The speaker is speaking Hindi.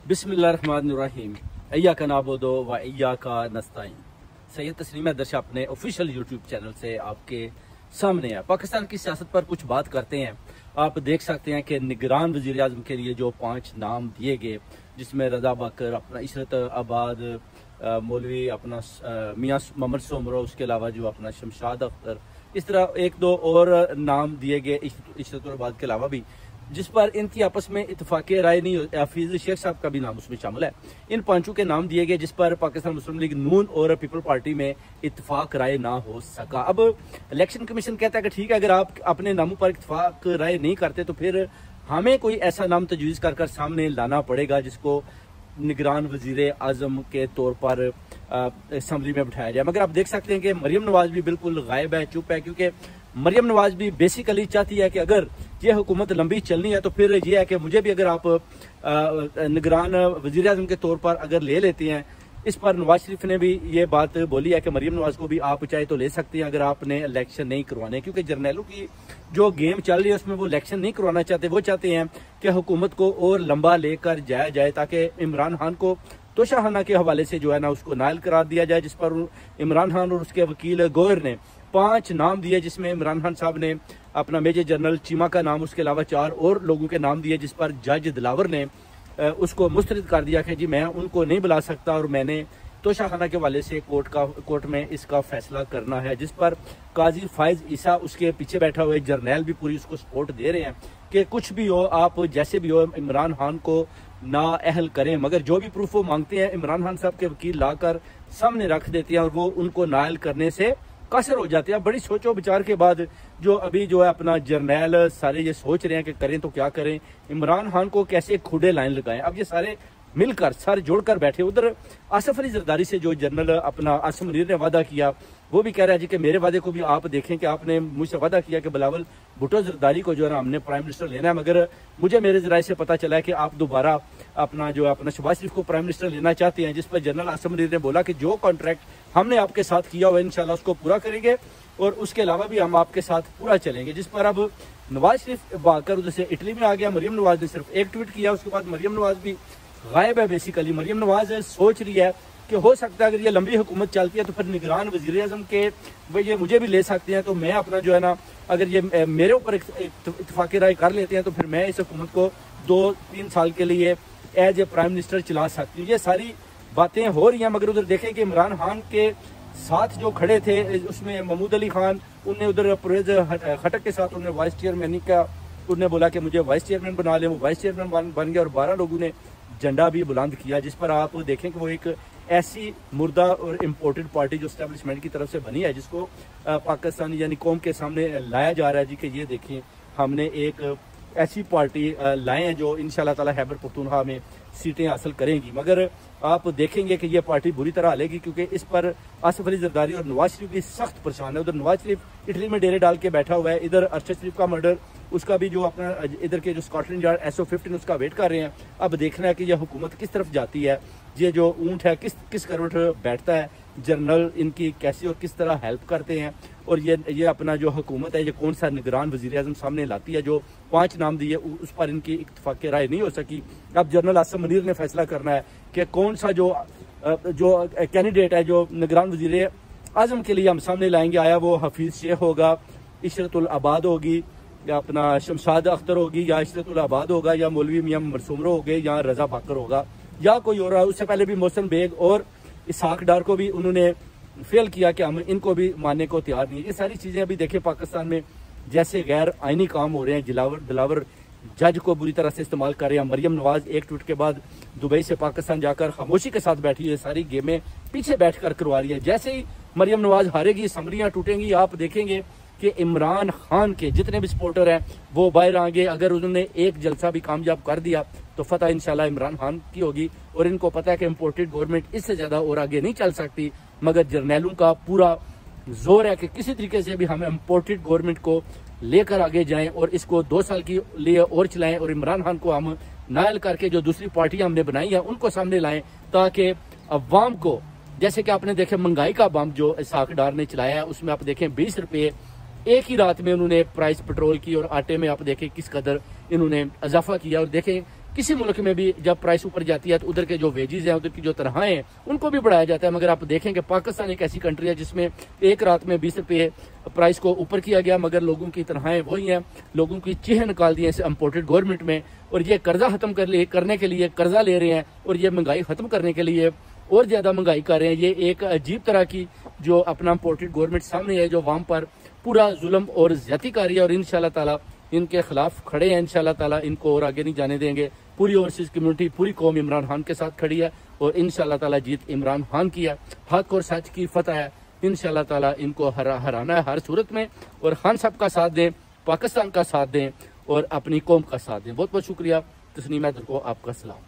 बिस्मिल्लाहिर्रहमानिर्रहीम। इय्याका नअबुदु व इय्याका नस्तईन। सैयद तस्लीम दर्श अपने ऑफिशियल यूट्यूब चैनल से आपके सामने है। पाकिस्तान की सियासत पर कुछ बात करते हैं। आप देख सकते हैं कि निगरान वज़ीर आज़म के लिए जो 5 नाम दिए गए, जिसमें रजा बकर, अपना इशरत आबाद, मौलवी अपना मियाँ मोहम्मद सोमरो, उसके अलावा जो अपना शमशाद अख्तर, इस तरह 1-2 और नाम दिए गए इशरत आबाद के अलावा भी, जिस पर इनकी आपस में इतफाक़ी राय नहीं। हफीज शेख साहब का भी नाम उसमें शामिल है। इन 5 के नाम दिए गए जिस पर पाकिस्तान मुस्लिम लीग नून और पीपल पार्टी में इतफाक राय ना हो सका। अब इलेक्शन कमीशन कहता है कि ठीक है, अगर आप अपने नामों पर इतफाक राय नहीं करते तो फिर हमें कोई ऐसा नाम तजवीज़ कर सामने लाना पड़ेगा जिसको निगरान वजीर आज़म के तौर पर असम्बली में बिठाया जाए। मगर आप देख सकते हैं कि मरियम नवाज भी बिल्कुल गायब है, चुप है, क्योंकि मरियम नवाज भी बेसिकली चाहती है कि अगर ये हुकूमत लंबी चलनी है तो फिर ये है कि मुझे भी अगर आप निगरान वजीर आज़म के तौर पर अगर ले लेते हैं। इस पर नवाज शरीफ ने भी ये बात बोली है कि मरियम नवाज को भी आप चाहे तो ले सकते हैं अगर आपने इलेक्शन नहीं करवाने, क्योंकि जर्नैलों की जो गेम चल रही है उसमें वो इलेक्शन नहीं करवाना चाहते। वो चाहते हैं कि हुकूमत को और लंबा लेकर जाया जाए ताकि इमरान खान को तोशाखाना के हवाले से जो है ना उसको नायल करार दिया जाए, जिस पर इमरान खान और उसके वकील गोयर ने 5 नाम दिए, जिसमें इमरान खान साहब ने अपना मेजर जनरल चीमा का नाम, उसके अलावा 4 और लोगों के नाम दिए, जिस पर जज दिलावर ने उसको मुस्तरद कर दिया कि जी मैं उनको नहीं बुला सकता और मैंने तोशाखाना के हवाले से कोर्ट में इसका फैसला करना है। जिस पर काजी फायज ईसा उसके पीछे बैठा हुआ जर्नैल भी पूरी उसको सपोर्ट दे रहे हैं कि कुछ भी हो, आप जैसे भी हो, इमरान खान को ना अहल करें। मगर जो भी प्रूफ वो मांगते हैं इमरान खान साहब के वकील लाकर सामने रख देते हैं और वो उनको नायल करने से कसर हो जाते हैं। बड़ी सोचो विचार के बाद जो अभी जो है अपना जर्नैल सारे ये सोच रहे हैं कि करें तो क्या करें, इमरान खान को कैसे खुदे लाइन लगाएं। अब ये सारे मिलकर सर जोड़कर बैठे। उधर आसिफ अली जरदारी से जो जनरल अपना आसिम मुनीर ने वादा किया, वो भी कह रहा है जी कि मेरे वादे को भी आप देखें कि आपने मुझसे वादा किया कि बिलावल भुट्टो जरदारी को जो है ना हमने प्राइम मिनिस्टर लेना है, मगर मुझे मेरे जराये से पता चला है कि आप दोबारा अपना जो अपना शहबाज शरीफ को प्राइम मिनिस्टर लेना चाहते हैं। जिस पर जनरल आसिम मुनीर ने बोला कि जो कॉन्ट्रैक्ट हमने आपके साथ किया हुआ इंशाल्लाह उसको पूरा करेंगे और उसके अलावा भी हम आपके साथ पूरा चलेंगे। जिस पर अब नवाज शरीफ भागकर उधर से इटली में आ गया। मरियम नवाज ने सिर्फ एक ट्वीट किया, उसके बाद मरियम नवाज भी गायब है। बेसिकली मरियम नवाज सोच रही है कि हो सकता है अगर ये लंबी हुकूमत चलती है तो फिर निगरान वजीर आज़म के ये मुझे भी ले सकते हैं, तो मैं अपना जो है ना अगर ये मेरे ऊपर इत्तफाक़ी राय कर लेते हैं तो फिर मैं इस हुकूमत को 2-3 साल के लिए एज ए प्राइम मिनिस्टर चला सकती हूँ। ये सारी बातें हो रही हैं। मगर उधर देखें कि इमरान खान के साथ जो खड़े थे उसमें महमूद अली खान, उनने उधर परवेज खटक के साथ उन्होंने वाइस चेयरमैन का उन्होंने बोला कि मुझे वाइस चेयरमैन बना ले, वो वाइस चेयरमैन बन गया और 12 लोगों ने झंडा भी बुलंद किया। जिस पर आप देखें कि वो एक ऐसी मुर्दा और इम्पोर्टेड पार्टी जो एस्टेब्लिशमेंट की तरफ से बनी है, जिसको पाकिस्तान यानी कौम के सामने लाया जा रहा है जी कि ये देखें हमने एक ऐसी पार्टी लाए हैं जो इंशाल्लाह ताला खैबर पख्तूनख्वा में सीटें हासिल करेंगी। मगर आप देखेंगे कि ये पार्टी बुरी तरह हालेगी, क्योंकि इस पर आसिफ अली जरदारी और नवाज शरीफ भी सख्त परेशान है। उधर नवाज शरीफ इटली में डेरे डाल के बैठा हुआ है, इधर अरशद शरीफ का मर्डर, उसका भी जो अपना इधर के जो स्कॉटलैंड यार्ड SO-15 उसका वेट कर रहे हैं। अब देखना है कि यह हुकूमत किस तरफ जाती है, ये जो ऊंट है किस करवट बैठता है, जनरल इनकी कैसी और किस तरह हेल्प करते हैं, और ये अपना जो हुकूमत है ये कौन सा निगरान वजीर आज़म सामने लाती है। जो 5 नाम दिए उस पर इनकी इत्तफाक़ी राय नहीं हो सकी। अब जनरल आसिम मुनीर ने फैसला करना है कि कौन सा जो कैंडिडेट है जो निगरान वजीर आज़म के लिए हम सामने लाएंगे, आया वो हफीज शेख होगा, इशरत आबाद होगी, या अपना शमशाद अख्तर होगी, या इशरत आबाद होगा, या मौलवी मियाँ मोहम्मद सोमरो हो गए, या रजा बकर होगा, या कोई और। उससे पहले भी मोहसिन बेग और इसहाक डार को भी उन्होंने फेल किया कि हम इनको भी मानने को तैयार नहीं। ये सारी चीज़ें अभी देखिए पाकिस्तान में जैसे गैर आइनी काम हो रहे हैं। दिलावर जज को बुरी तरह से इस्तेमाल कर रहे हैं। मरियम नवाज एक ट्वीट के बाद दुबई से पाकिस्तान जाकर खामोशी के साथ बैठी है, सारी गेमें पीछे बैठकर करवा रही है। जैसे ही मरियम नवाज हारेगी, असम्बलियाँ टूटेंगी, आप देखेंगे कि इमरान खान के जितने भी सपोर्टर हैं वो बाहर आएंगे। अगर उन्होंने एक जलसा भी कामयाब कर दिया तो फतह इंशाल्लाह इमरान खान की होगी। और इनको पता है कि इम्पोर्टेड गवर्नमेंट इससे ज़्यादा और आगे नहीं चल सकती। मगर जर्नैलों का पूरा जोर है कि किसी तरीके से भी हम इम्पोर्टेड गवर्नमेंट को लेकर आगे जाएं और इसको 2 साल के लिए और चलाएं, और इमरान खान को हम नायल करके जो दूसरी पार्टियां हमने बनाई है उनको सामने लाएं, ताकि अवाम को, जैसे कि आपने देखे महंगाई का बम जो इसहाक डार ने चलाया है, उसमें आप देखें 20 रुपये एक ही रात में उन्होंने प्राइस पेट्रोल की, और आटे में आप देखें किस कदर इन्होंने इजाफा किया। और देखें किसी मुल्क में भी जब प्राइस ऊपर जाती है तो उधर के जो वेजेस हैं, उधर की जो तनख्वाहें हैं, उनको भी बढ़ाया जाता है। मगर आप देखें कि पाकिस्तान एक ऐसी कंट्री है जिसमें एक रात में 20 रुपये प्राइस को ऊपर किया गया, मगर लोगों की तनख्वाहें वही हैं, लोगों की चीखें निकाल दी हैं इस इम्पोर्टेड गवर्नमेंट में। और ये कर्जा खत्म करने के लिए कर्जा ले रहे हैं और ये महंगाई खत्म करने के लिए और ज्यादा महंगाई कर रहे हैं। ये एक अजीब तरह की जो अपना इम्पोर्टेड गवर्नमेंट सामने है, जो वहां पर पूरा जुल्म और ज्यादती कर रही है। और इंशाल्लाह ताला इनके खिलाफ खड़े हैं, इंशाल्लाह ताला इनको और आगे नहीं जाने देंगे। पूरी ओवरसीज कम्युनिटी, पूरी कौम इमरान खान के साथ खड़ी है और इंशाल्लाह ताला जीत इमरान खान की है, हक और सच की फतह है। इंशाल्लाह ताला इनको हराना है हर सूरत में। और खान साहब का साथ दें, पाकिस्तान का साथ दें और अपनी कौम का साथ दें। बहुत बहुत शुक्रिया। तस्नीम हैदर को आपका सलाम।